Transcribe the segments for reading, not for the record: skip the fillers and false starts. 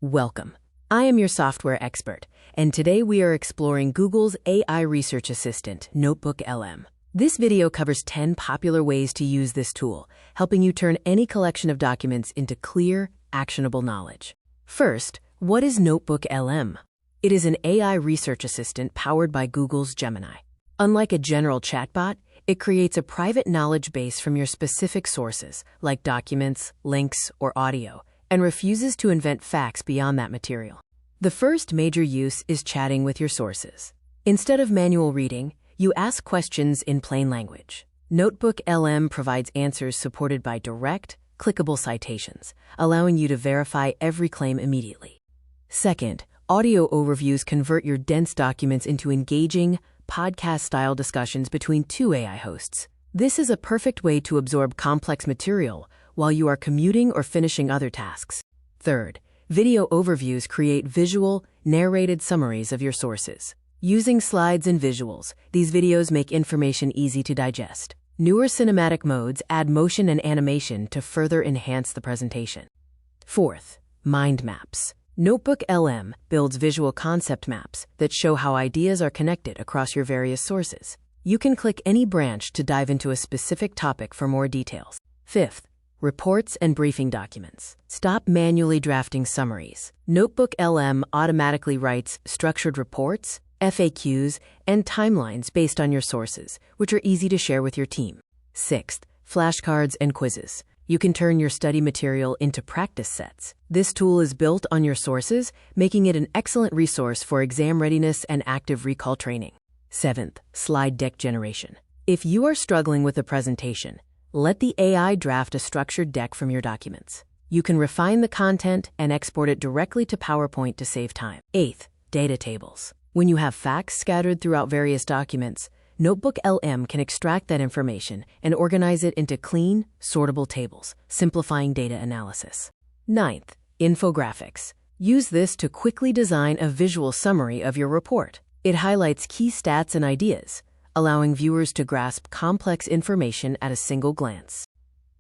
Welcome. I am your software expert, and today we are exploring Google's AI research assistant, NotebookLM. This video covers 10 popular ways to use this tool, helping you turn any collection of documents into clear, actionable knowledge. First, what is NotebookLM? It is an AI research assistant powered by Google's Gemini. Unlike a general chatbot, it creates a private knowledge base from your specific sources, like documents, links, or audio, and refuses to invent facts beyond that material. The first major use is chatting with your sources. Instead of manual reading, you ask questions in plain language. NotebookLM provides answers supported by direct, clickable citations, allowing you to verify every claim immediately. Second, audio overviews convert your dense documents into engaging, podcast-style discussions between two AI hosts. This is a perfect way to absorb complex material while you are commuting or finishing other tasks. Third, video overviews create visual, narrated summaries of your sources. Using slides and visuals, these videos make information easy to digest. Newer cinematic modes add motion and animation to further enhance the presentation. Fourth, mind maps. NotebookLM builds visual concept maps that show how ideas are connected across your various sources. You can click any branch to dive into a specific topic for more details. Fifth, reports and briefing documents. Stop manually drafting summaries. NotebookLM automatically writes structured reports, FAQs, and timelines based on your sources, which are easy to share with your team. Sixth, flashcards and quizzes. You can turn your study material into practice sets. This tool is built on your sources, making it an excellent resource for exam readiness and active recall training. Seventh, slide deck generation. If you are struggling with a presentation, let the AI draft a structured deck from your documents. You can refine the content and export it directly to PowerPoint to save time. Eighth, data tables. When you have facts scattered throughout various documents, NotebookLM can extract that information and organize it into clean, sortable tables, simplifying data analysis. Ninth, infographics. Use this to quickly design a visual summary of your report. It highlights key stats and ideas, allowing viewers to grasp complex information at a single glance.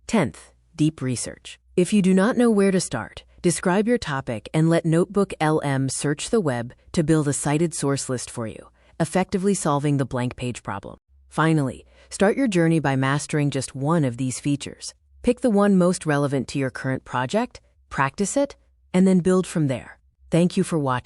10th, deep research. If you do not know where to start, describe your topic and let NotebookLM search the web to build a cited source list for you, effectively solving the blank page problem. Finally, start your journey by mastering just one of these features. Pick the one most relevant to your current project, practice it, and then build from there. Thank you for watching.